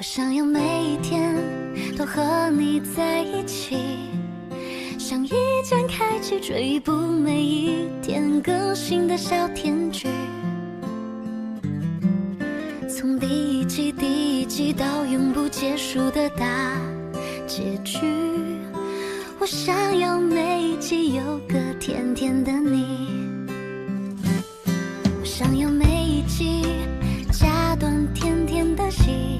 想要每一天都和你在一起，像一键开启追一部每一天更新的小甜剧，从第一季到永不结束的大结局。我想要每一集有个甜甜的你，我想要每一集加段甜甜的戏，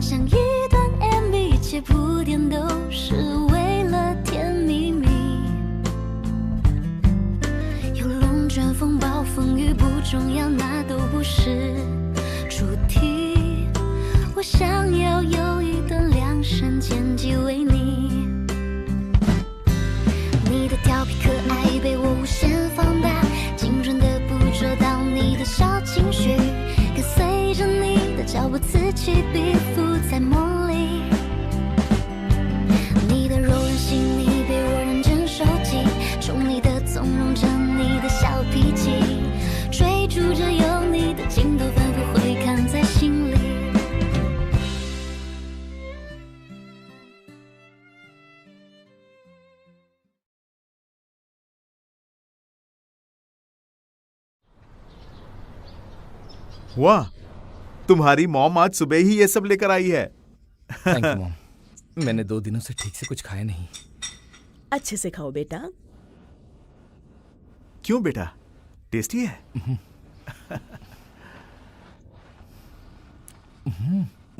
像一段 MV， 一切铺垫都是为了甜蜜蜜。有龙卷风暴风雨不重要，那都不是主题。我想要有一段量身剪辑为你，你的调皮可爱被我无限放大，精准的捕捉到你的小情绪，跟随着你的脚步此起彼伏在梦里。你的柔软细腻被我认真收集，宠你的纵容着你的小脾气，追逐着有你的镜头反复回看在心里。वाह, तुम्हारी मॉम आज सुबह ही ये सब लेकर आई है। Thank you mom. मैंने 2 दिनों से ठीक से कुछ खाया नहीं। अच्छे से खाओ बेटा। क्यों बेटा, टेस्टी है?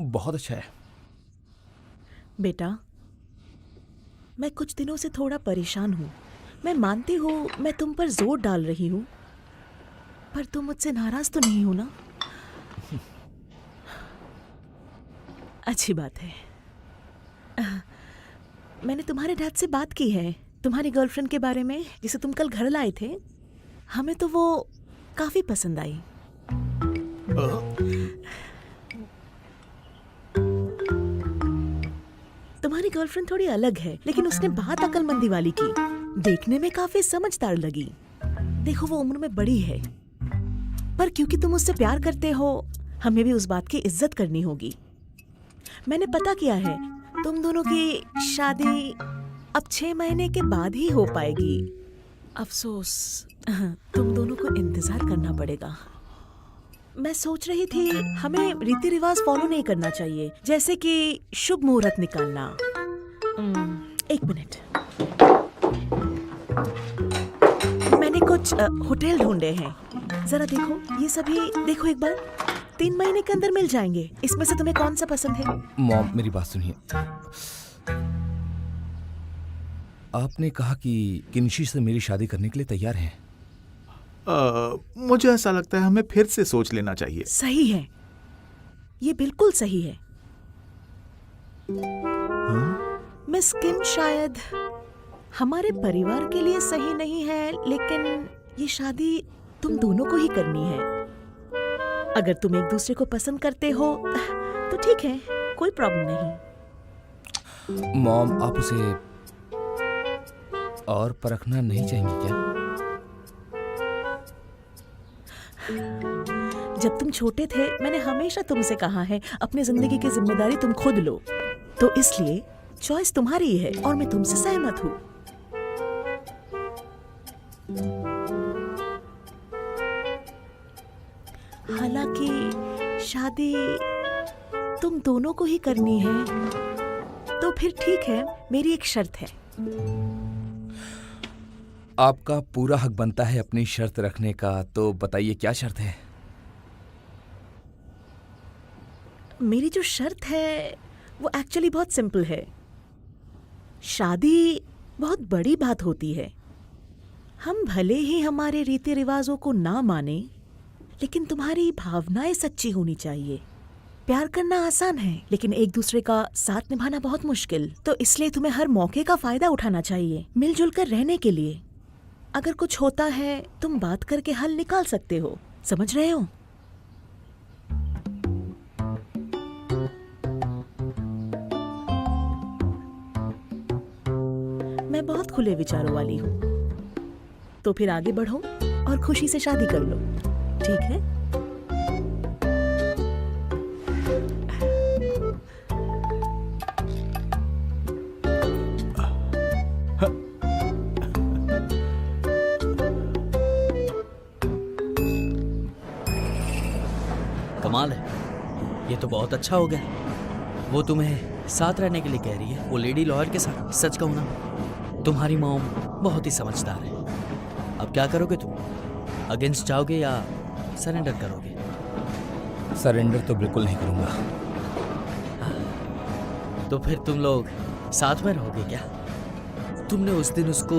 बहुत अच्छा है बेटा, मैं कुछ दिनों से थोड़ा परेशान हूँ। मैं मानती हूँ मैं तुम पर जोर डाल रही हूँ, पर तुम मुझसे नाराज तो नहीं हो ना? अच्छी बात है। मैंने तुम्हारे डैड से बात की है तुम्हारी गर्लफ्रेंड के बारे में, जिसे तुम कल घर लाए थे। हमें तो वो काफी पसंद आई। तुम्हारी गर्लफ्रेंड थोड़ी अलग है, लेकिन उसने बात अक्लमंदी वाली की। देखने में काफी समझदार लगी। देखो वो उम्र में बड़ी है, पर क्योंकि तुम उससे प्यार करते हो, हमें भी उस बात की इज्जत करनी होगी। मैंने पता किया है, तुम दोनों की शादी अब 6 महीने के बाद ही हो पाएगी। अफसोस, तुम दोनों को इंतजार करना पड़ेगा। मैं सोच रही थी हमें रीति रिवाज फॉलो नहीं करना चाहिए, जैसे कि शुभ मुहूर्त निकालना। 1 मिनट, मैंने कुछ होटल ढूंढे हैं, जरा देखो। ये सभी देखो एक बार, 3 महीने के अंदर मिल जाएंगे। इसमें से तुम्हें कौन सा पसंद है? मॉम मेरी बात सुनिए। आपने कहा कि किन्शी से मेरी शादी करने के लिए तैयार हैं। मुझे ऐसा लगता है हमें फिर से सोच लेना चाहिए। सही है, ये बिल्कुल सही है। मिस किम शायद हमारे परिवार के लिए सही नहीं है, लेकिन ये शादी तुम दोनों को ही करनी है। अगर तुम एक दूसरे को पसंद करते हो तो ठीक है, कोई प्रॉब्लम नहीं। मॉम आप उसे और परखना नहीं चाहेंगी क्या? जब तुम छोटे थे, मैंने हमेशा तुमसे कहा है अपनी जिंदगी की जिम्मेदारी तुम खुद लो, तो इसलिए चॉइस तुम्हारी है और मैं तुमसे सहमत हूँ। हालांकि शादी तुम दोनों को ही करनी है, तो फिर ठीक है, मेरी एक शर्त है। आपका पूरा हक बनता है अपनी शर्त रखने का, तो बताइए क्या शर्त है? मेरी जो शर्त है वो एक्चुअली बहुत सिंपल है। शादी बहुत बड़ी बात होती है। हम भले ही हमारे रीति रिवाजों को ना माने, लेकिन तुम्हारी भावनाएं सच्ची होनी चाहिए। प्यार करना आसान है, लेकिन एक दूसरे का साथ निभाना बहुत मुश्किल। तो इसलिए तुम्हें हर मौके का फायदा उठाना चाहिए मिलजुल कर रहने के लिए। अगर कुछ होता है, तुम बात करके हल निकाल सकते हो। समझ रहे हो? मैं बहुत खुले विचारों वाली हूँ, तो फिर आगे बढ़ो और खुशी से शादी कर लो, ठीक है? तो बहुत अच्छा हो गया। वो तुम्हें साथ रहने के लिए कह रही है, वो लेडी लॉयर के साथ। सच कहूँ ना, तुम्हारी मॉम बहुत ही समझदार है। अब क्या करोगे तुम? अगेंस्ट जाओगे या सरेंडर करोगे? सरेंडर तो बिल्कुल नहीं करूंगा। तो फिर तुम लोग साथ में रहोगे क्या? तुमने उस दिन उसको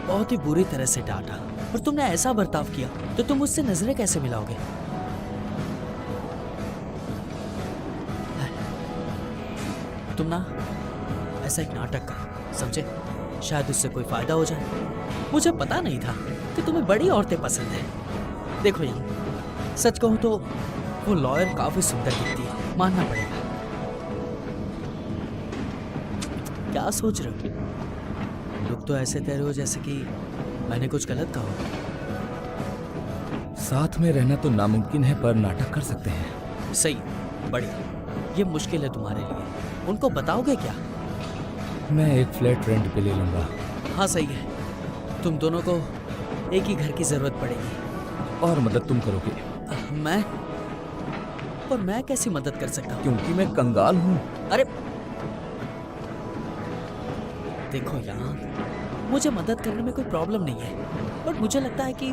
बहुत ही बुरी तरह से डांटा और तुमने ऐसा बर्ताव किया, तो तुम उससे नजरें कैसे मिलाओगे? तुम ना ऐसा एक नाटक करो, समझे? शायद उससे कोई फायदा हो जाए। मुझे पता नहीं था कि तुम्हें बड़ी औरतें पसंद है। देखो यार, सच कहूं तो वो लॉयर काफी सुंदर दिखती है, मानना पड़ेगा। क्या सोच रहे हो? लोग तो ऐसे कह रहे हो जैसे कि मैंने कुछ गलत कहा हो। साथ में रहना तो नामुमकिन है, पर नाटक कर सकते हैं। सही, बढ़िया। ये मुश्किल है तुम्हारे लिए। उनको बताओगे क्या? मैं एक फ्लैट रेंट पे ले लूंगा। हाँ सही है, तुम दोनों को एक ही घर की जरूरत पड़ेगी। और मदद तुम करोगे? मैं? पर मैं कैसी मदद कर सकता हूँ? क्योंकि मैं कंगाल हूँ। अरे देखो यार, मुझे मदद करने में कोई प्रॉब्लम नहीं है, बट मुझे लगता है कि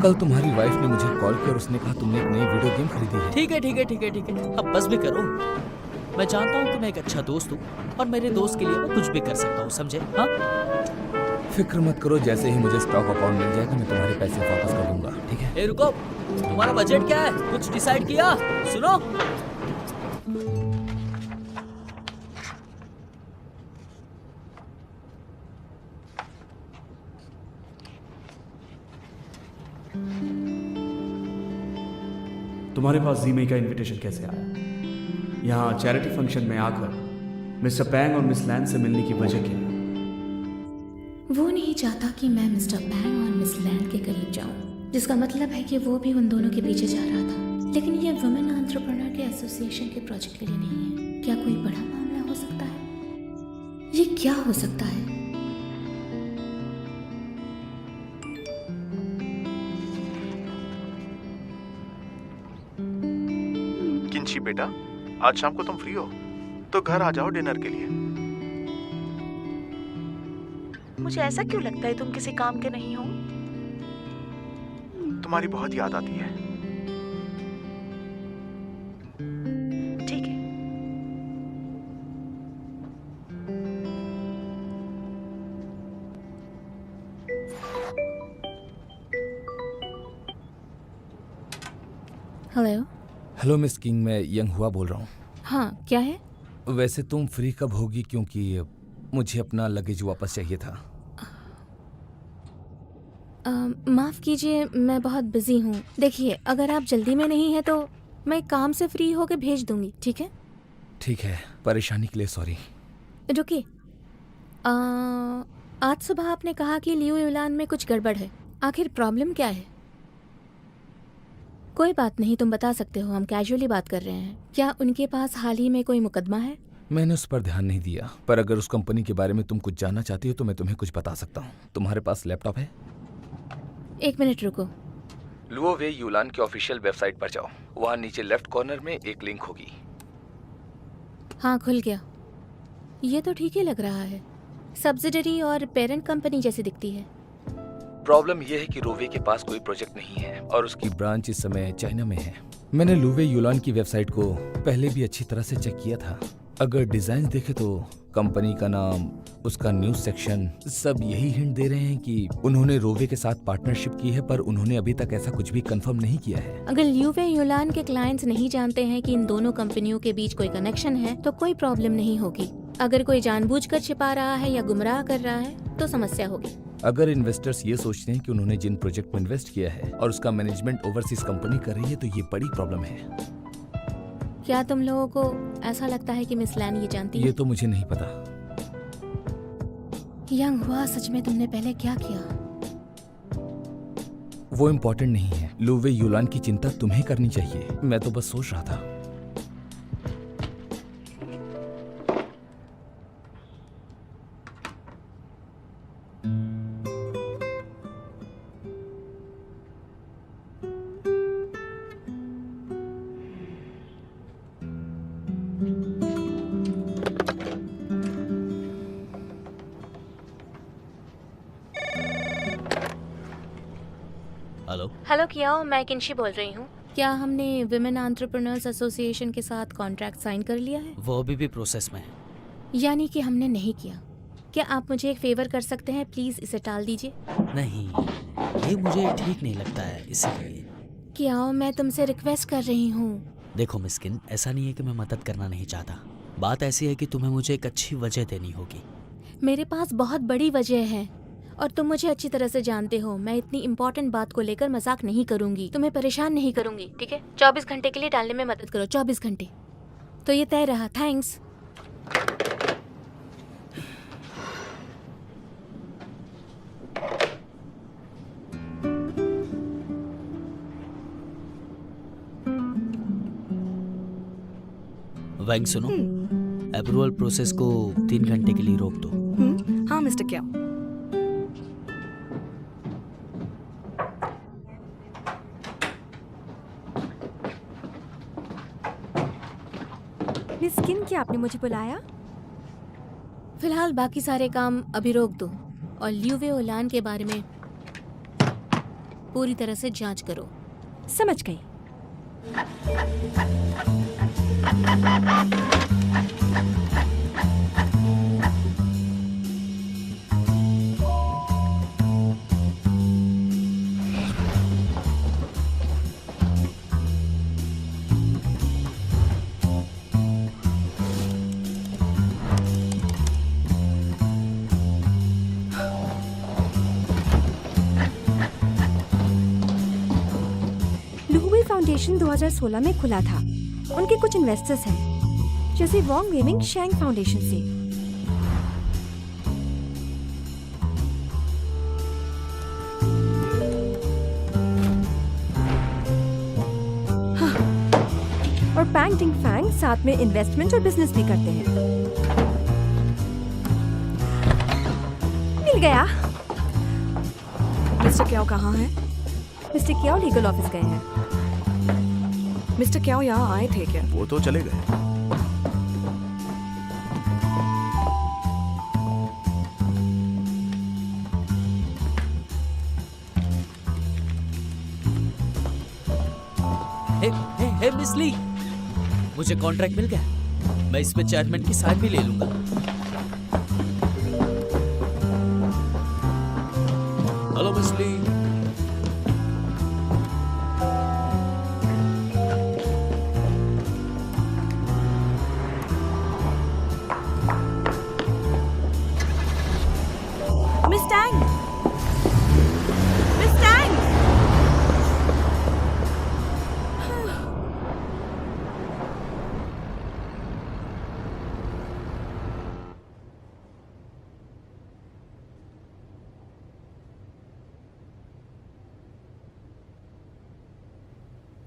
कल तुम्हारी वाइफ ने मुझे कॉल किया और उसने कहा तुमने एक नई वीडियो गेम खरीदी है। ठीक है ठीक है ठीक है ठीक है, अब बस भी करो। मैं जानता हूँ कि मैं एक अच्छा दोस्त हूँ और मेरे दोस्त के लिए मैं कुछ भी कर सकता हूँ, समझे? हाँ, फिक्र मत करो, जैसे ही मुझे स्टॉक अकाउंट मिल जाएगा मैं तुम्हारे पैसे वापस कर दूंगा, ठीक है? ए रुको, तुम्हारा बजट क्या है? कुछ डिसाइड किया? सुनो, तुम्हारे पास जीमे का इनविटेशन कैसे आया? यहाँ चैरिटी फंक्शन में आकर मिस्टर पैंग और मिस लैन से मिलने की वजह क्या है? वो नहीं चाहता कि मैं मिस्टर पैंग और मिस लैंड के करीब जाऊं, जिसका मतलब है कि वो भी उन दोनों के पीछे जा रहा था। लेकिन ये वुमेन एंटरप्रेन्योर के एसोसिएशन के प्रोजेक्ट के लिए नहीं है। क्या कोई बड़ा मामला हो सकता है? ये क्या हो सकता है? किंची बेटा, आज शाम को तुम फ्री हो तो घर आ जाओ डिनर के लिए। मुझे ऐसा क्यों लगता है तुम किसी काम के नहीं हो? तुम्हारी बहुत याद आती है। ठीक है। हेलो। हेलो मिस किंग, मैं यंग हुआ बोल रहा हूँ। हाँ, क्या है? वैसे तुम फ्री कब होगी, क्योंकि मुझे अपना लगेज वापस चाहिए था। माफ़ कीजिए, मैं बहुत बिजी हूँ। देखिए, अगर आप जल्दी में नहीं है तो मैं काम से फ्री होकर भेज दूंगी, ठीक है? ठीक है, परेशानी के लिए सॉरी। रुकिए, आज सुबह आपने कहा कि लियो युलान में कुछ गड़बड़ है। आखिर प्रॉब्लम क्या है? कोई बात नहीं, तुम बता सकते हो, हम कैजुअली बात कर रहे हैं। क्या उनके पास हाल ही में कोई मुकदमा है? मैंने उस पर ध्यान नहीं दिया, पर अगर उस कंपनी के बारे में तुम कुछ जानना चाहती हो तो मैं तुम्हें कुछ बता सकता हूँ। तुम्हारे पास लैपटॉप है? एक मिनट रुको। लुओ वे यूलान की ऑफिशियल वेबसाइट पर जाओ, वहाँ नीचे लेफ्ट कॉर्नर में एक लिंक होगी। हाँ, खुल गया। ये तो ठीक ही लग रहा है, सब्सिडरी और पेरेंट कंपनी जैसी दिखती है। प्रॉब्लम यह है कि रोवे के पास कोई प्रोजेक्ट नहीं है और उसकी ब्रांच इस समय चाइना में है। मैंने लुवे यूलान की वेबसाइट को पहले भी अच्छी तरह से चेक किया था। अगर डिजाइन देखे तो कंपनी का नाम, उसका न्यूज सेक्शन, सब यही हिंट दे रहे हैं कि उन्होंने रोवे के साथ पार्टनरशिप की है, पर उन्होंने अभी तक ऐसा कुछ भी कंफर्म नहीं किया है। अगर ल्यूवे यूलान के क्लाइंट्स नहीं जानते हैं कि इन दोनों कंपनियों के बीच कोई कनेक्शन है तो कोई प्रॉब्लम नहीं होगी। अगर कोई जानबूझकर छिपा रहा है या गुमराह कर रहा है तो समस्या होगी। अगर इन्वेस्टर्स ये सोचते हैं कि उन्होंने जिन प्रोजेक्ट में इन्वेस्ट किया है और उसका मैनेजमेंट ओवरसीज कंपनी कर रही है तो ये बड़ी प्रॉब्लम है। क्या तुम लोगों को ऐसा लगता है कि मिस लैन ये जानती है? ये तो मुझे नहीं पता। यंग हुआ, सच में तुमने पहले क्या किया? वो इम्पोर्टेंट नहीं है। लुवे यूलान की चिंता तुम्हें करनी चाहिए। मैं तो बस सोच रहा था। हेलो। हेलो किया, मैं किंशी बोल रही हूँ। क्या हमने विमेन एंटरप्रेन्योर्स एसोसिएशन के साथ कॉन्ट्रैक्ट साइन कर लिया है? वो अभी भी प्रोसेस में है। यानी कि हमने नहीं किया। क्या आप मुझे एक फेवर कर सकते हैं? प्लीज इसे टाल दीजिए। नहीं, ये मुझे ठीक नहीं लगता है, इसलिए। क्या मैं तुमसे रिक्वेस्ट कर रही हूँ। देखो मिस्किन, ऐसा नहीं है कि मैं मदद करना नहीं चाहता। बात ऐसी है कि तुम्हें मुझे एक अच्छी वजह देनी होगी। मेरे पास बहुत बड़ी वजह है और तुम मुझे अच्छी तरह से जानते हो। मैं इतनी इम्पोर्टेंट बात को लेकर मजाक नहीं करूंगी, तुम्हें परेशान नहीं करूंगी, ठीक है? 24 घंटे के लिए टालने में मदद करो, 24 घंटे। तो ये तय रहा। थैंक्स। वैंग सुनो, अप्रूवल प्रोसेस को 3 घंटे के लिए रोक दो। हाँ मिस्टर क्या। मिस किन, क्या आपने मुझे बुलाया? फिलहाल बाकी सारे काम अभी रोक दो और ल्यूवे ओलान के बारे में पूरी तरह से जांच करो। समझ गई। फाउंडेशन 2016 में खुला था। उनके कुछ इन्वेस्टर्स हैं, जैसे वॉन्ग वेमिंग शैंग फाउंडेशन से। हाँ। और पैंग टिंग फैंग साथ में इन्वेस्टमेंट और बिजनेस भी करते हैं। मिल गया। मिस्टर क्याओ कहाँ है? मिस्टर क्याओ लीगल ऑफिस गए हैं। मिस्टर क्याओ यहाँ आए थे क्या? वो तो चले गए। हे मिस ली, मुझे कॉन्ट्रैक्ट मिल गया। मैं इसमें चेयरमैन की साइन भी ले लूंगा। हेलो मिस ली।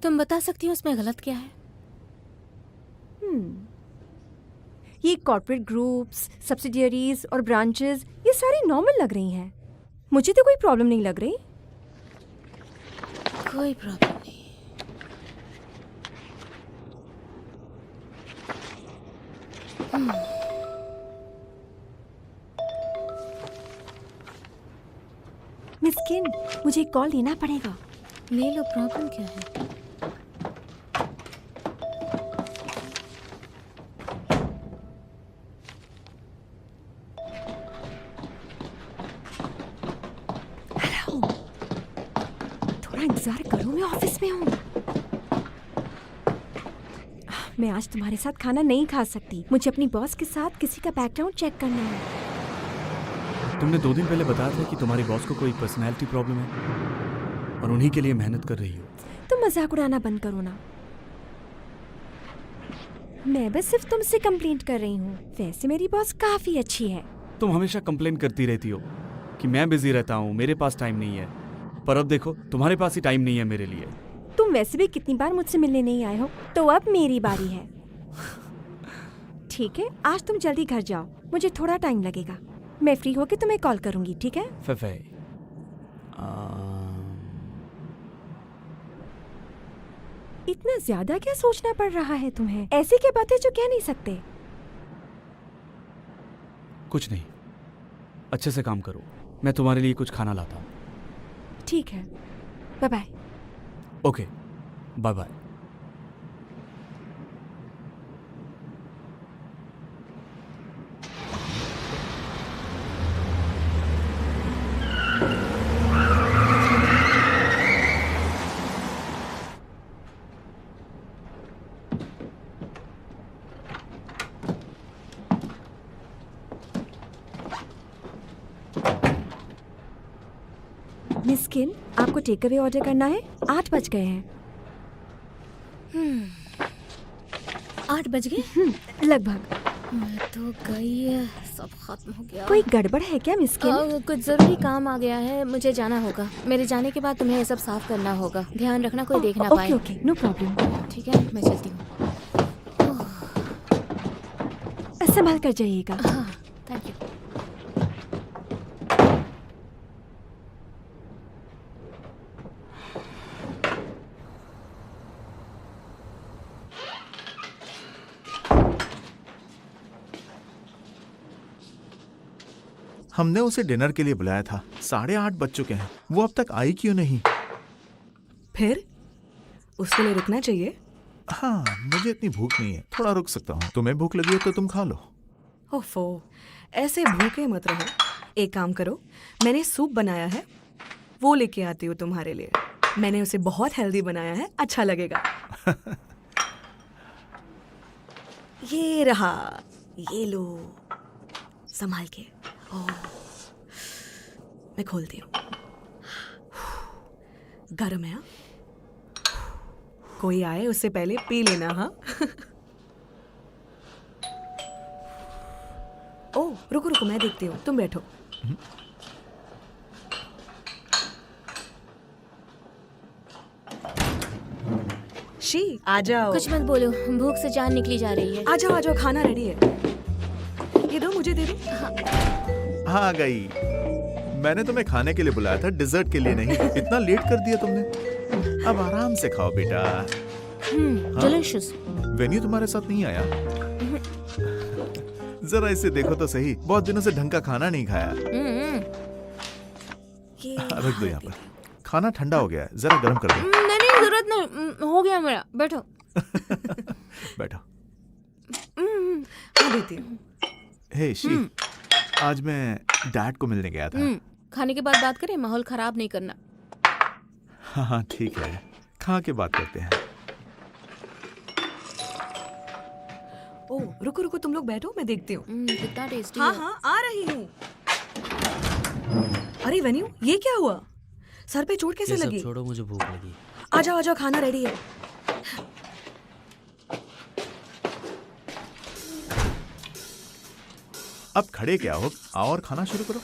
तुम बता सकती हो उसमें गलत क्या है? ये कॉर्पोरेट ग्रुप्स, सब्सिडियरीज और ब्रांचेस, ये सारी नॉर्मल लग रही हैं। मुझे तो कोई प्रॉब्लम नहीं लग रही। कोई प्रॉब्लम नहीं। मिस किन, मुझे एक कॉल लेना पड़ेगा। ले लो, प्रॉब्लम क्या है? हेलो, थोड़ा इंतजार करो, मैं ऑफिस में हूँ। मैं आज तुम्हारे साथ खाना नहीं खा सकती। मुझे अपनी बॉस के साथ किसी का बैकग्राउंड चेक करना है। तुमने 2 दिन पहले बताया था कि तुम्हारी बॉस को कोई पर्सनैलिटी प्रॉब्लम है और उन्हीं के लिए मेहनत कर रही हो। तुम मजाक उड़ाना बंद करो ना। मैं बस सिर्फ तुमसे कंप्लेंट कर रही हूँ। वैसे मेरी बॉस काफी अच्छी है। तुम हमेशा कंप्लेन करती रहती हो कि मैं बिजी रहता हूँ, मेरे पास टाइम नहीं है। पर अब देखो, तुम्हारे पास ही टाइम नहीं है मेरे लिए। तुम वैसे भी कितनी बार मुझसे मिलने नहीं आए हो, तो अब मेरी बारी है। ठीक है, आज तुम जल्दी घर जाओ, मुझे थोड़ा टाइम लगेगा। मैं फ्री होके तुम्हें कॉल करूंगी, ठीक है? फे इतना ज्यादा क्या सोचना पड़ रहा है तुम्हें? ऐसी क्या बातें जो कह नहीं सकते? कुछ नहीं, अच्छे से काम करो। मैं तुम्हारे लिए कुछ खाना लाता हूँ। ठीक है, bye bye. Okay, bye bye. Miss किन, आपको टेक अवे ऑर्डर करना है? 8 बज गए हैं। 8 बज गए? लगभग। मैं तो गई, सब खत्म हो गया। कोई गड़बड़ है क्या मिस किन? कुछ जरूरी काम आ गया है, मुझे जाना होगा। मेरे जाने के बाद तुम्हें ये सब साफ करना होगा। ध्यान रखना कोई देख ना पाए। Okay, no problem. ठीक है, मैं चलती हूँ। संभाल कर जाइएगा। हाँ, थैंक यू। हमने उसे डिनर के लिए बुलाया था। 8:30 बज चुके हैं, वो अब तक आई क्यों नहीं? फिर उसके लिए रुकना चाहिए। हाँ, मुझे इतनी भूख नहीं है, थोड़ा रुक सकता हूँ। तुम्हें भूख लगी है तो तुम खा लो। ओफो, ऐसे भूखे मत रहो। एक काम करो, मैंने सूप बनाया है, वो लेके आती हूँ तुम्हारे लिए। मैंने उसे बहुत हेल्दी बनाया है, अच्छा लगेगा। ये रहा, ये लो, संभाल के। ओह, मैं खोलती हूँ। गर्म है हाँ? कोई आए उससे पहले पी लेना हाँ। ओह, रुको रुको, मैं देखती हूँ, तुम बैठो। शी, आ जाओ। कुछ मत बोलो, भूख से जान निकली जा रही है। आ जाओ, खाना रेडी है। ये दो, मुझे दे दो। हाँ, आ गई। मैंने तुम्हें खाने के लिए बुलाया था, डिजर्ट के लिए नहीं। इतना लेट कर दिया तुमने। अब आराम से खाओ बेटा। डिलीशियस। वेन्यू तुम्हारे साथ नहीं आया? जरा इसे देखो तो सही, बहुत दिनों से ढंग का खाना नहीं खाया। रख दो यहाँ पर। खाना ठंडा हो गया है, जरा गर्म कर दो। नहीं, जरूरत नहीं, हो गया मेरा। बैठो। बैठो। हाँ, देती हूँ। हे शी, आज मैं डैड को मिलने गया था। खाने के बाद बात करें, माहौल खराब नहीं करना। हाँ ठीक है, खा के बात करते हैं। ओह, रुको रुको, तुम लोग बैठो, मैं देखती हूँ। कितना टेस्टी हाँ है। हाँ, आ रही हूँ। अरे वेन्यू, ये क्या हुआ? सर पे चोट कैसे ये सब लगी? छोड़ो, मुझे भूख लगी। आ जाओ, खाना रेडी है। अब खड़े क्या हो, आओ और खाना शुरू करो।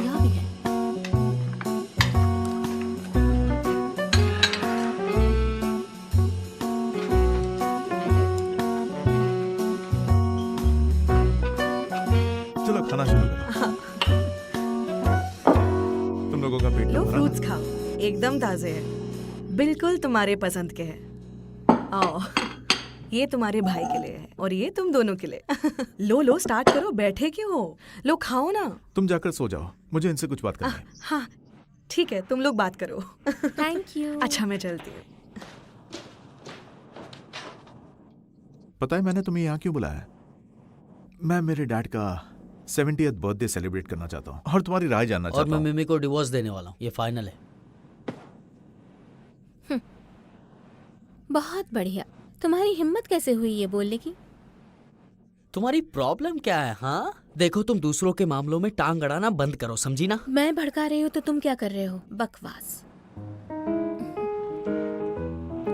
यहाँ भी है। चलो खाना शुरू करो। तुम लोगों का पेट लो, तो भरा फ्रूट्स खाओ, एकदम ताजे हैं, बिल्कुल तुम्हारे पसंद के हैं। आओ, ये तुम्हारे भाई के लिए है और ये तुम दोनों के लिए। लो, स्टार्ट करो, बैठे क्यों हो? लो, खाओ ना। तुम जाकर सो जाओ, मुझे इनसे कुछ बात करनी है। हाँ, ठीक है, तुम लोग बात करो। Thank you. अच्छा, मैं चलती हूँ। पता है मैंने तुम्हें यहाँ क्यों बुलाया है? मैं मेरे डैड का 70th बर्थडे सेलिब्रेट करना चाहता हूँ और तुम्हारी राय जानना और चाहता मैं हूँ। मिमी को डिवोर्स देने वाला हूँ, ये फाइनल है। बहुत बढ़िया। तुम्हारी हिम्मत कैसे हुई ये बोलने की? तुम्हारी प्रॉब्लम क्या है हाँ? देखो, तुम दूसरों के मामलों में टांग अड़ाना बंद करो, समझी ना? मैं भड़का रही हूँ तो तुम क्या कर रहे हो? बकवास।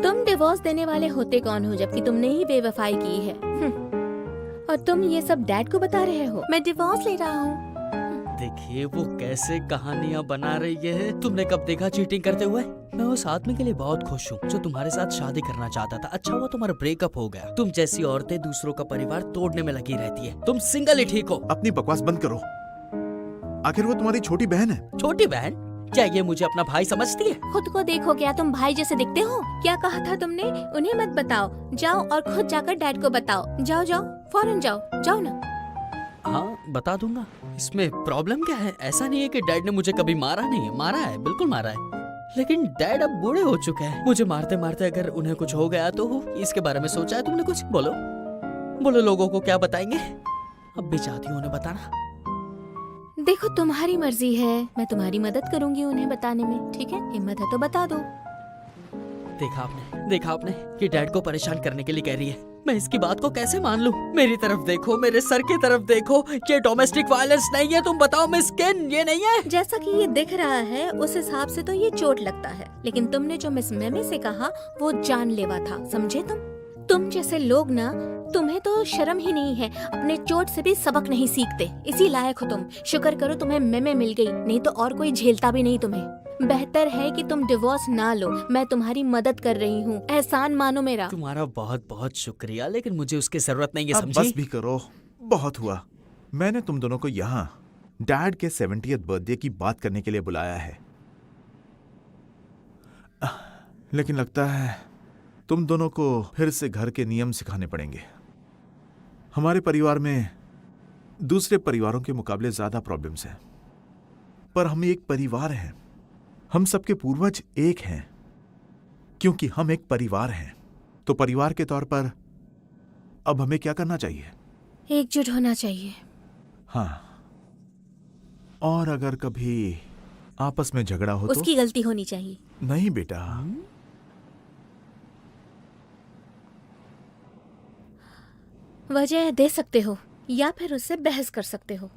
तुम डिवोर्स देने वाले होते कौन हो जबकि तुमने ही बेवफाई की है? और तुम ये सब डैड को बता रहे हो मैं डिवोर्स ले रहा हूँ? देखिए वो कैसे कहानियां बना रही है। तुमने कब देखा चीटिंग करते हुए? मैं उस आदमी के लिए बहुत खुश हूँ जो तुम्हारे साथ शादी करना चाहता था। अच्छा हुआ तुम्हारा ब्रेकअप हो गया। तुम जैसी औरतें दूसरों का परिवार तोड़ने में लगी रहती है। तुम सिंगल ही ठीक हो। अपनी बकवास बंद करो। आखिर वो तुम्हारी छोटी बहन है। छोटी बहन? क्या ये मुझे अपना भाई समझती है? खुद को देखो, क्या तुम भाई जैसे दिखते हो? क्या कहा था तुमने? उन्हें मत बताओ, जाओ और खुद जाकर डैड को बताओ। जाओ जाओ, फौरन जाओ, जाओ ना। हाँ बता दूंगा। इसमें प्रॉब्लम क्या है? ऐसा नहीं है कि डैड ने मुझे कभी मारा नहीं है। मारा है, बिल्कुल मारा है। लेकिन डैड अब बूढ़े हो चुके हैं। मुझे मारते मारते अगर उन्हें कुछ हो गया तो इसके बारे में सोचा है तुमने कुछ? बोलो बोलो, लोगों को क्या बताएंगे? अब भी चाहती हूँ उन्हें बताना। देखो तुम्हारी मर्जी है, मैं तुम्हारी मदद करूंगी उन्हें बताने में, ठीक है? हिम्मत है तो बता दो। देखा आपने कि डैड को परेशान करने के लिए कह रही है। मैं इसकी बात को कैसे मान लूं? मेरी तरफ देखो, मेरे सर की तरफ देखो। ये डोमेस्टिक वायलेंस नहीं है। तुम बताओ मिस्किन, ये नहीं है? जैसा कि ये दिख रहा है उस हिसाब से तो ये चोट लगता है, लेकिन तुमने जो मिस मेमे से कहा वो जानलेवा था, समझे? तुम जैसे लोग ना, तुम्हें तो शर्म ही नहीं है, अपने चोट से भी सबक नहीं सीखते। इसी लायक हो तुम। शुक्र करो तुम्हें मेमे मिल गई, नहीं तो और कोई झेलता भी नहीं तुम्हें। बेहतर है कि तुम डिवोर्स ना लो। मैं तुम्हारी मदद कर रही हूँ, एहसान मानो मेरा। तुम्हारा बहुत बहुत शुक्रिया, लेकिन मुझे उसकी जरूरत नहीं है, अब समझी? बस भी करो, बहुत हुआ। मैंने तुम दोनों को यहाँ डैड के 70th बर्थडे की बात करने के लिए बुलाया है, लेकिन लगता है तुम दोनों को फिर से घर के नियम सिखाने पड़ेंगे। हमारे परिवार में दूसरे परिवारों के मुकाबले ज्यादा प्रॉब्लम्स हैं, पर हम एक परिवार हैं। हम सबके पूर्वज एक हैं, क्योंकि हम एक परिवार हैं। तो परिवार के तौर पर अब हमें क्या करना चाहिए? एकजुट होना चाहिए। हाँ, और अगर कभी आपस में झगड़ा हो उसकी गलती होनी चाहिए। तो? नहीं बेटा, वजह दे सकते हो या फिर उससे बहस कर सकते हो,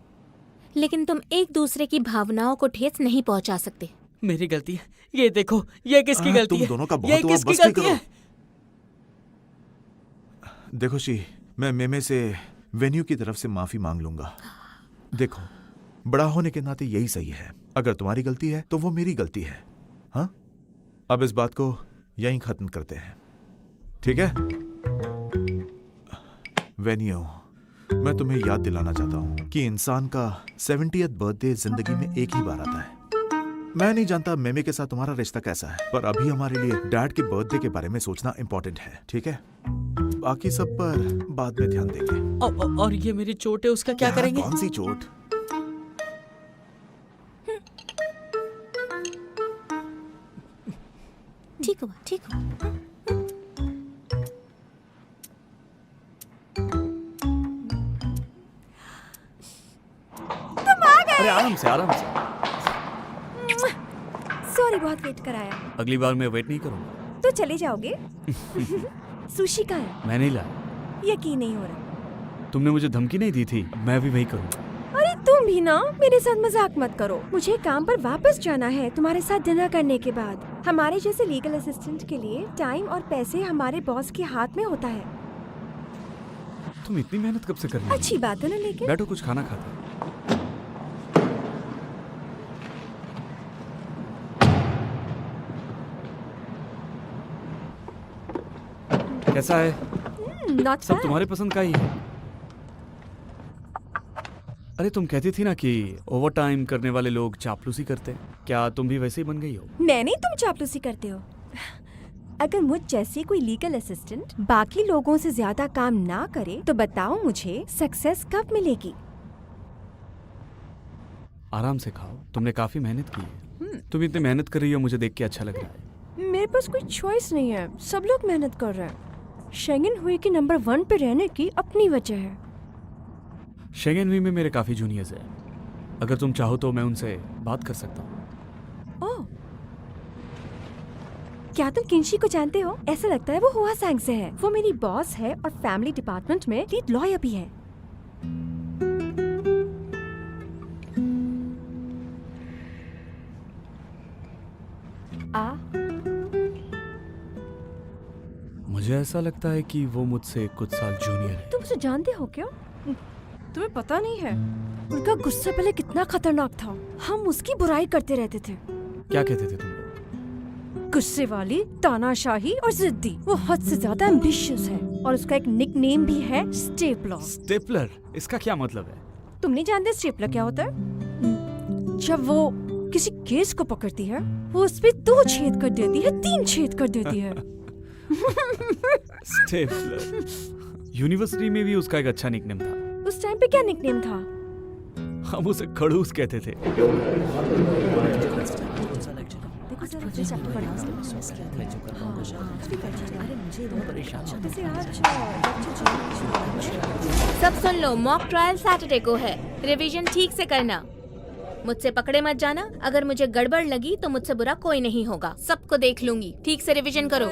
लेकिन तुम एक दूसरे की भावनाओं को ठेस नहीं पहुंचा सकते। मेरी गलती है। ये देखो, ये किसकी गलती तुम है? दोनों का ये बहुत हुआ, किसकी बस भी गलती करो। है? देखो शी, मैं मेमे से वेन्यू की तरफ से माफी मांग लूंगा। देखो, बड़ा होने के नाते यही सही है। अगर तुम्हारी गलती है तो वो मेरी गलती है। हाँ, अब इस बात को यहीं खत्म करते हैं, ठीक है? वेन्यू, मैं तुम्हें याद दिलाना चाहता हूं कि इंसान का 70th बर्थडे जिंदगी में एक ही बार आता है। मैं नहीं जानता मेमे के साथ तुम्हारा रिश्ता कैसा है, पर अभी हमारे लिए डैड के बर्थडे के बारे में सोचना इंपॉर्टेंट है, ठीक है? बाकी सब पर बाद में ध्यान देंगे। और ये मेरी चोट है, उसका क्या यार, करेंगे? कौन सी चोट? ठीक हुआ, ठीक हुआ। अरे आराम से आराम से। सॉरी, बहुत वेट कराया। अगली बार मैं वेट नहीं करूंगा। तो चले जाओगे? सुशी का है? मैं नहीं लाया। यकीन नहीं हो रहा। तुमने मुझे धमकी नहीं दी थी, मैं भी वही करूंगा। अरे तुम भी ना मेरे साथ मजाक मत करो। मुझे काम पर वापस जाना है तुम्हारे साथ डिनर करने के बाद। हमारे जैसे लीगल असिस्टेंट के लिए टाइम और पैसे हमारे बॉस के हाथ में होता है। तुम इतनी मेहनत कब से कर रही हो? अच्छी बात है ना, लेकिन बैठो, कुछ खाना खाते हैं। कैसा है? नॉट सब तुम्हारे पसंद का ही है। अरे तुम कहती थी ना कि ओवर टाइम करने वाले लोग चापलूसी करते हैं। क्या तुम भी वैसे ही बन गई हो? मैं नहीं, तुम चापलूसी करते हो। अगर मुझ जैसी कोई लीगल असिस्टेंट बाकी लोगों से ज्यादा काम ना करे तो बताओ मुझे सक्सेस कब मिलेगी? आराम से खाओ, तुमने काफी मेहनत की है। तुम इतनी मेहनत कर रही हो, मुझे देख के अच्छा लग रहा है। मेरे पास कोई चॉइस नहीं है, सब लोग मेहनत कर रहे हैं। शेंगन हुई कि नंबर 1 पे रहने की अपनी वजह है। शेंगन हुई में मेरे काफी जूनियर्स हैं। अगर तुम चाहो तो मैं उनसे बात कर सकता हूँ। ओह, क्या तुम किंशी को जानते हो? ऐसा लगता है वो हुआ सैंग से है। वो मेरी बॉस है और फैमिली डिपार्टमेंट में लीड लॉयर भी है। मुझे ऐसा लगता है कि वो मुझसे कुछ साल जूनियर है। तुम उसे जानते हो क्या? तुम्हें पता नहीं है उनका गुस्सा पहले कितना खतरनाक था। हम उसकी बुराई करते रहते थे। क्या कहते थे तुम लोग? गुस्से वाली, तानाशाही और जिद्दी। वो हद से ज्यादा एम्बिशियस है और उसका एक निक नेम भी है स्टेपलर। स्टेपलर, इसका क्या मतलब है? तुम नहीं जानते स्टेपलर क्या होता है? जब वो किसी केस को पकड़ती है, वो उस पे 2 छेद कर देती है, 3 छेद कर देती है। स्टेपलर। यूनिवर्सिटी में भी उसका एक अच्छा निकनेम था। उस टाइम पे क्या निकनेम था? हम उसे खड़ूस कहते थे। सब सुन लो, मॉक ट्रायल सैटरडे को है। रिवीजन ठीक से करना, मुझसे पकड़े मत जाना। अगर मुझे गड़बड़ लगी तो मुझसे बुरा कोई नहीं होगा, सबको देख लूंगी। ठीक से रिवीजन करो।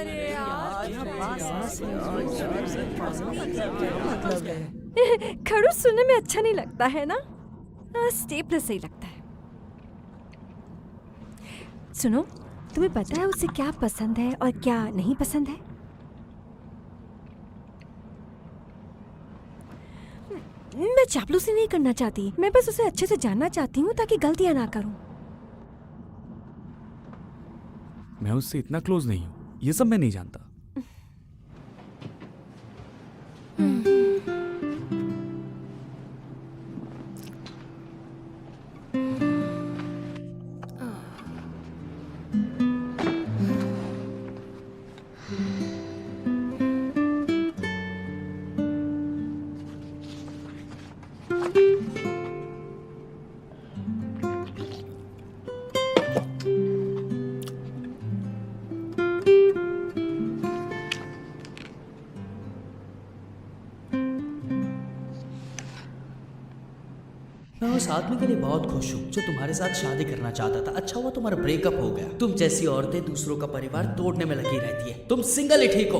खड़ूस सुनने में अच्छा नहीं लगता है ना? स्टेपलर सही लगता है। सुनो, तुम्हें पता है उसे क्या पसंद है और क्या नहीं पसंद है? मैं चापलूसी नहीं करना चाहती, मैं बस उसे अच्छे से जानना चाहती हूँ ताकि गलतियाँ ना करूँ। मैं उससे इतना क्लोज नहीं हूँ, ये सब मैं नहीं जानता। मैं उस आदमी के लिए बहुत खुश हूँ जो तुम्हारे साथ शादी करना चाहता था। अच्छा हुआ तुम्हारा ब्रेकअप हो गया। तुम जैसी औरतें दूसरों का परिवार तोड़ने में लगी रहती है। तुम सिंगल ही ठीक हो।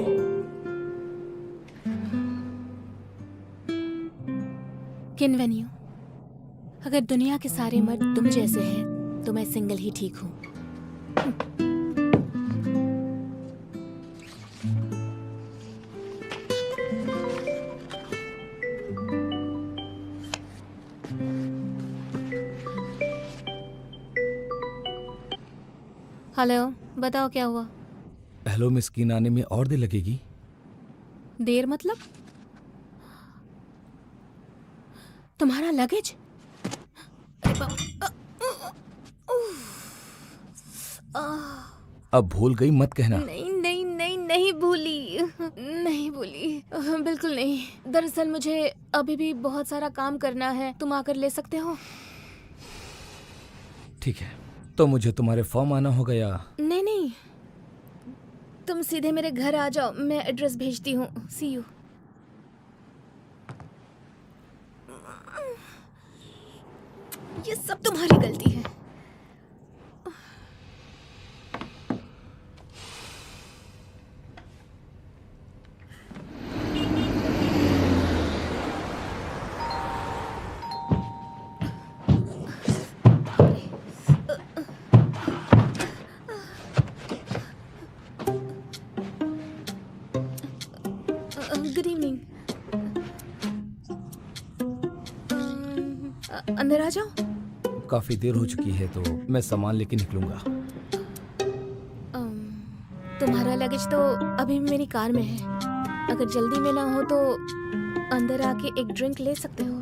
किन्वेन्यू, अगर दुनिया के सारे मर्द तुम जैसे हैं तो मैं सिंगल ही ठीक हूँ। हेलो, बताओ क्या हुआ? हेलो मिस कीन, आने में और देर लगेगी? देर मतलब? तुम्हारा लगेज? अब भूल गई मत कहना। नहीं नहीं नहीं नहीं भूली, नहीं भूली, बिल्कुल नहीं। दरअसल मुझे अभी भी बहुत सारा काम करना है, तुम आकर ले सकते हो? ठीक है, तो मुझे तुम्हारे फॉर्म आना होगा या? नहीं नहीं, तुम सीधे मेरे घर आ जाओ, मैं एड्रेस भेजती हूँ। सी यू। ये सब तुम्हारी गलती है। Good evening. अंदर आ जाओ। काफी देर हो चुकी है तो मैं सामान लेके निकलूंगा। तुम्हारा लगेज तो अभी भी मेरी कार में है। अगर जल्दी में ना हो तो अंदर आके एक ड्रिंक ले सकते हो।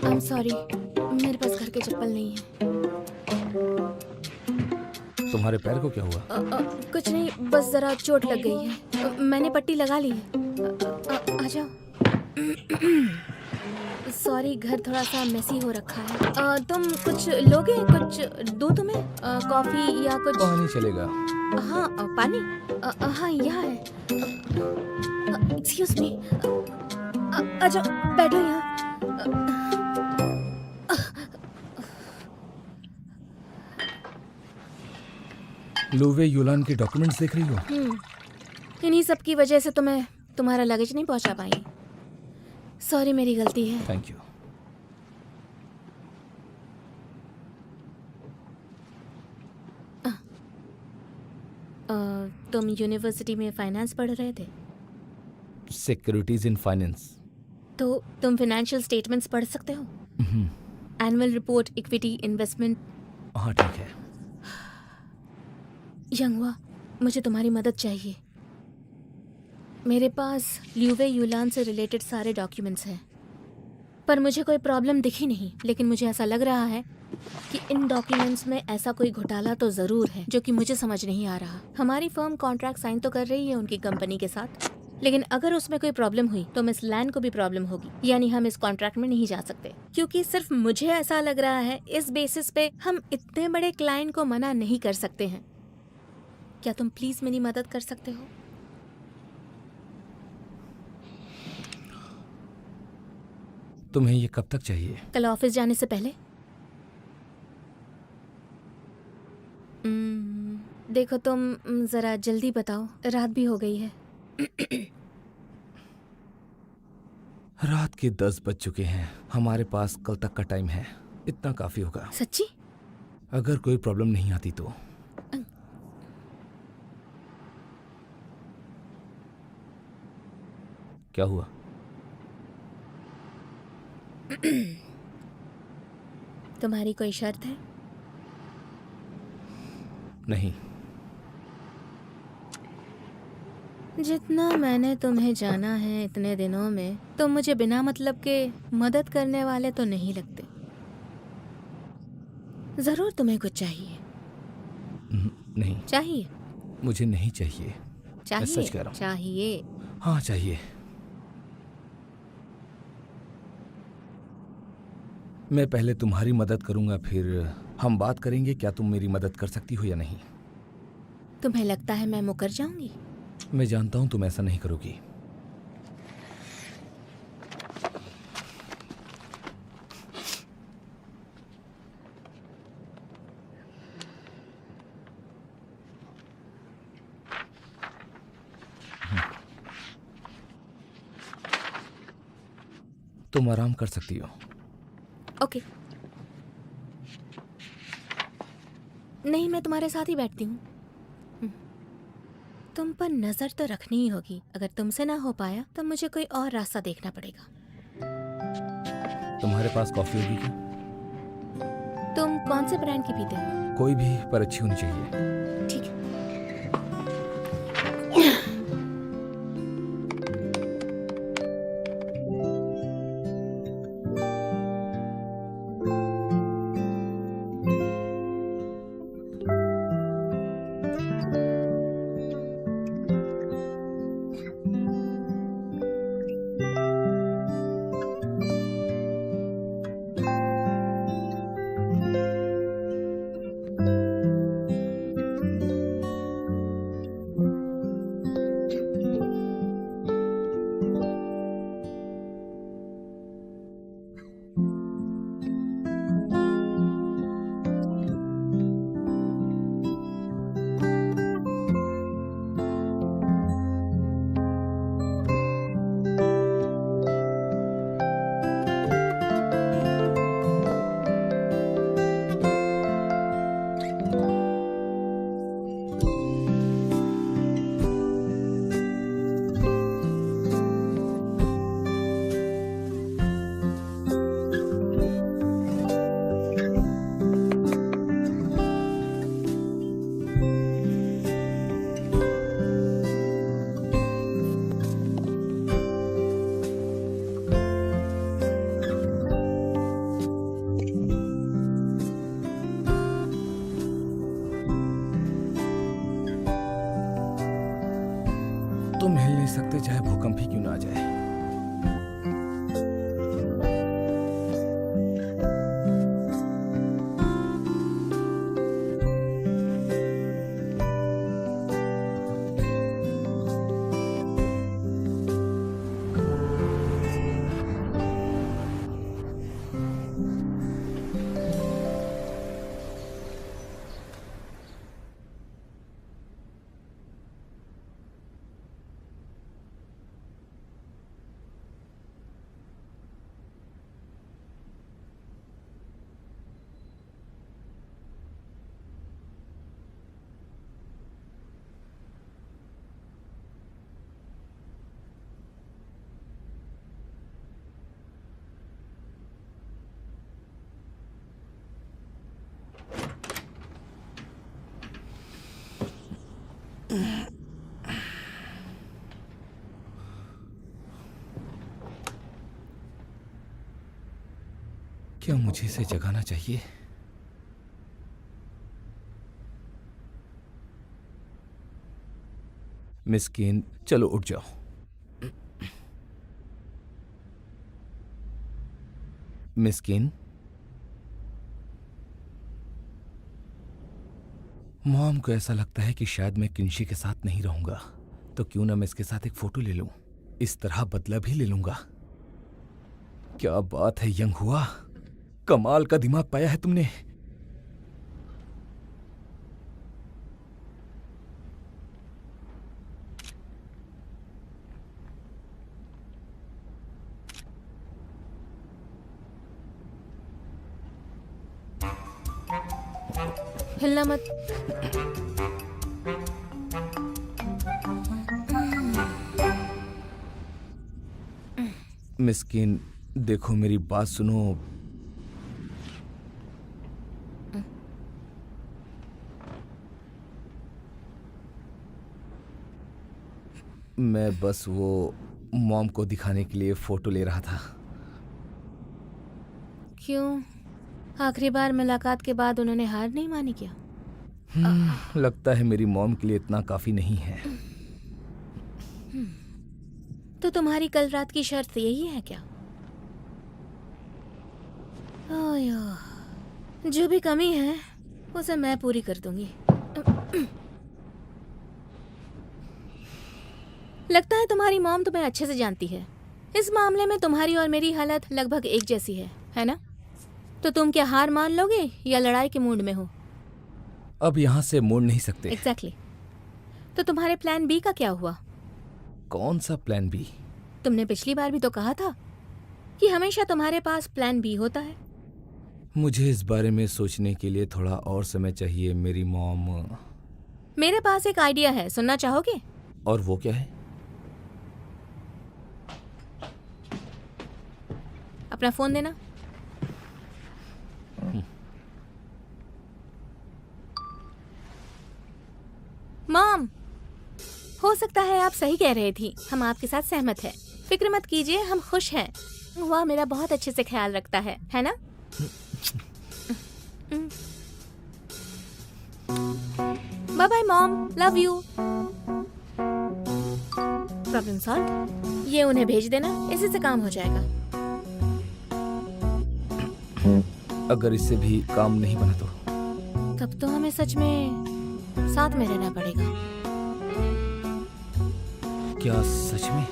आई एम सॉरी, मेरे पास घर के चप्पल नहीं है। तुम्हारे पैर को क्या हुआ? कुछ नहीं, बस जरा चोट लग गई है। मैंने पट्टी लगा ली है। आ जाओ। सॉरी, घर थोड़ा सा मेसी हो रखा है। तुम कुछ लोगे? कुछ दूं तुम्हें? कॉफी या कुछ? पानी चलेगा। हाँ, पानी? हाँ, यहाँ है। एक्सक्यूज मी, आ जाओ, बैठो यहाँ। लुवे युलान के डॉक्यूमेंट्स देख रही हो? इन्हीं सब की वजह से तो मैं तुम्हारा लगेज नहीं पहुंचा पाई। सॉरी, मेरी गलती है। Thank you. तुम यूनिवर्सिटी में फाइनेंस पढ़ रहे थे? Securities in finance. तो तुम फाइनेंशियल स्टेटमेंट्स पढ़ सकते हो? Annual report, equity, investment. हाँ ठीक है। यंगवा, मुझे तुम्हारी मदद चाहिए। मेरे पास ल्यूवे यूलान से रिलेटेड सारे डॉक्यूमेंट्स हैं, पर मुझे कोई प्रॉब्लम दिखी नहीं। लेकिन मुझे ऐसा लग रहा है कि इन डॉक्यूमेंट्स में ऐसा कोई घोटाला तो ज़रूर है जो कि मुझे समझ नहीं आ रहा। हमारी फर्म कॉन्ट्रैक्ट साइन तो कर रही है उनकी कंपनी के साथ, लेकिन अगर उसमें कोई प्रॉब्लम हुई तो मिस लैन को भी प्रॉब्लम होगी। यानी हम इस कॉन्ट्रैक्ट में नहीं जा सकते, क्योंकि सिर्फ मुझे ऐसा लग रहा है इस बेसिस पे हम इतने बड़े क्लाइंट को मना नहीं कर सकते हैं। क्या तुम प्लीज मेरी मदद कर सकते हो? तुम्हें ये कब तक चाहिए? कल ऑफिस जाने से पहले। देखो तुम जरा जल्दी बताओ, रात भी हो गई है। रात के 10 बज चुके हैं। हमारे पास कल तक का टाइम है, इतना काफी होगा। सच्ची? अगर कोई प्रॉब्लम नहीं आती तो। क्या हुआ? तुम्हारी कोई शर्त है? नहीं। जितना मैंने तुम्हें जाना है इतने दिनों में, तुम मुझे बिना मतलब के मदद करने वाले तो नहीं लगते। जरूर तुम्हें कुछ चाहिए। नहीं चाहिए? मुझे नहीं चाहिए। चाहिए? सच कह रहा हूँ। चाहिए? हाँ चाहिए। मैं पहले तुम्हारी मदद करूंगा, फिर हम बात करेंगे क्या तुम मेरी मदद कर सकती हो या नहीं। तुम्हें लगता है मैं मुकर जाऊंगी? मैं जानता हूं तुम ऐसा नहीं करोगी। तुम आराम कर सकती हो। ओके। नहीं, मैं तुम्हारे साथ ही बैठती हूँ। तुम पर नजर तो रखनी ही होगी। अगर तुमसे ना हो पाया तो मुझे कोई और रास्ता देखना पड़ेगा। तुम्हारे पास कॉफी होगी क्या? तुम कौन से ब्रांड की पीते हो? कोई भी, पर अच्छी होनी चाहिए। ठीक है। तुम हिल नहीं सकते चाहे भूकंप ही क्यों ना आ जाए। क्या मुझे इसे जगाना चाहिए? मिस्किन, चलो उठ जाओ। मिस्किन, मॉम को ऐसा लगता है कि शायद मैं किंशी के साथ नहीं रहूंगा, तो क्यों ना मैं इसके साथ एक फोटो ले लूं। इस तरह बदला भी ले लूंगा। क्या बात है यंग हुआ, कमाल का दिमाग पाया है तुमने। हिलना मत। मिस्किन, देखो मेरी बात सुनो। मैं बस वो मॉम को दिखाने के लिए फोटो ले रहा था। क्यों? आखिरी बार मुलाकात के बाद उन्होंने हार नहीं मानी क्या? लगता है मेरी मॉम के लिए इतना काफी नहीं है। तो तुम्हारी कल रात की शर्त यही है क्या? ओह, जो भी कमी है उसे मैं पूरी कर दूंगी। लगता है तुम्हारी मॉम तुम्हें अच्छे से जानती है। इस मामले में तुम्हारी और मेरी हालत लगभग एक जैसी है ना? तो तुम क्या हार मान लोगे या लड़ाई के मूड में हो? अब यहाँ से मोड़ नहीं सकते। एग्जैक्टली। तो तुम्हारे प्लान बी का क्या हुआ? कौन सा प्लान बी? तुमने पिछली बार भी तो कहा था कि हमेशा तुम्हारे पास प्लान बी होता है। मुझे इस बारे में सोचने के लिए थोड़ा और समय चाहिए मेरी मॉम। मेरे पास एक आइडिया है, सुनना चाहोगे? और वो क्या है? अपना फोन देना। मॉम, हो सकता है आप सही कह रही थी, हम आपके साथ सहमत हैं। फिक्र मत कीजिए, हम खुश हैं। वह मेरा बहुत अच्छे से ख्याल रखता है ना? Bye bye mom, love you. Problem solve. ये उन्हें भेज देना, इसी से काम हो जाएगा। अगर इससे भी काम नहीं बना तो? तब तो हमें सच में साथ में रहना पड़ेगा। क्या सच में?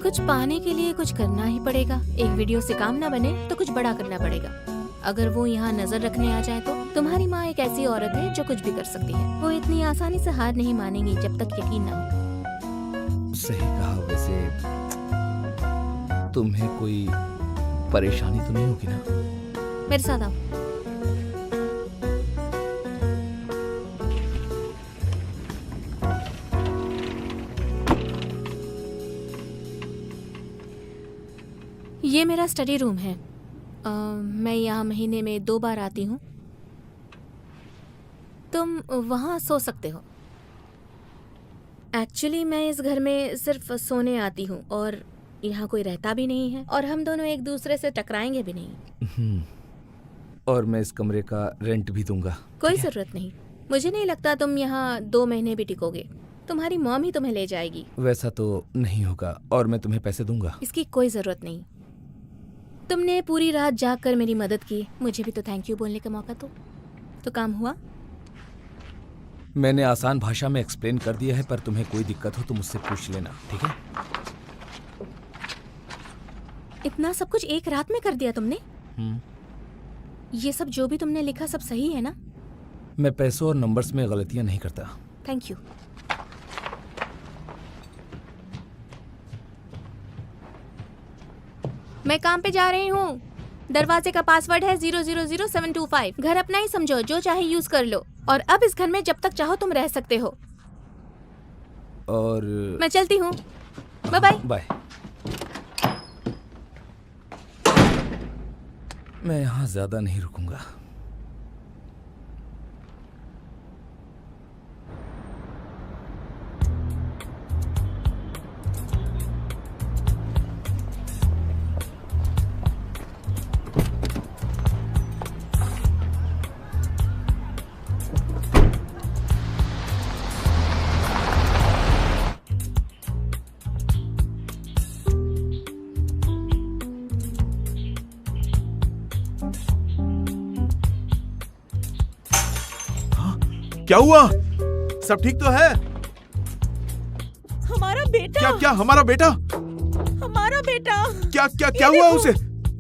कुछ पाने के लिए कुछ करना ही पड़ेगा। एक वीडियो से काम ना बने तो कुछ बड़ा करना पड़ेगा। अगर वो यहाँ नजर रखने आ जाए तो तुम्हारी माँ एक ऐसी औरत है जो कुछ भी कर सकती है। वो इतनी आसानी से हार नहीं मानेंगी जब तक यकीन ना हो। सही कहा। वैसे तुम्हें कोई परेशानी तो नहीं होगी ना? मेरे साथ आओ। ये मेरा स्टडी रूम है। मैं यहाँ महीने में 2 बार आती हूँ। तुम वहाँ सो सकते हो। एक्चुअली मैं इस घर में सिर्फ सोने आती हूँ और यहाँ कोई रहता भी नहीं है और हम दोनों एक दूसरे से टकराएंगे भी नहीं। और मैं इस कमरे का रेंट भी दूंगा। कोई जरूरत नहीं। मुझे नहीं लगता तुम यहाँ 2 महीने भी टिकोगे। तुम्हारी मॉम ही तुम्हें ले जाएगी। वैसा तो नहीं होगा और मैं तुम्हें पैसे दूंगा। इसकी कोई जरूरत नहीं। तुमने पूरी रात जाग कर मेरी मदद की, मुझे भी तो थैंक यू बोलने का मौका दो। तो काम हुआ? मैंने आसान भाषा में एक्सप्लेन कर दिया है, पर तुम्हें कोई दिक्कत हो तो मुझसे पूछ लेना, ठीक है? इतना सब कुछ एक रात में कर दिया तुमने? ये सब जो भी तुमने लिखा सब सही है ना? मैं पैसों और नंबर्स में गलतियां नहीं करता। Thank you. मैं काम पे जा रही हूँ। दरवाजे का पासवर्ड है 000725। घर अपना ही समझो, जो चाहे यूज कर लो। और अब इस घर में जब तक चाहो तुम रह सकते हो। और मैं चलती हूँ। Bye bye. बाय। मैं यहाँ ज्यादा नहीं रुकूंगा। क्या हुआ? सब ठीक तो है? हमारा बेटा, क्या क्या हमारा बेटा? हमारा बेटा, क्या क्या क्या ये हुआ देखो, उसे?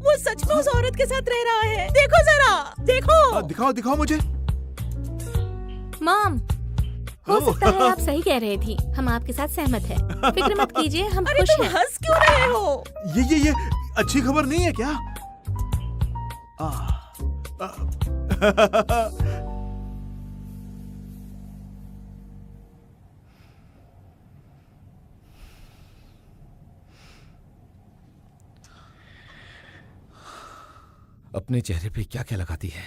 वो सच में उस औरत के साथ रह रहा है। देखो जरा, देखो। दिखाओ दिखाओ मुझे। मॉम, हो ओह। सकता है आप सही कह रही थी। हम आपके साथ सहमत हैं। फिक्र मत कीजिए, हम अरे खुश तुम हैं। हंस क्यों रहे हो? ये अच्छी खबर नहीं है क्या? आ, आ, अपने चेहरे पे क्या क्या लगाती है?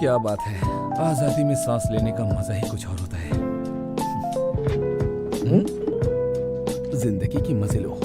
क्या बात है, आजादी में सांस लेने का मजा ही कुछ और होता है। जिंदगी की मजे लो।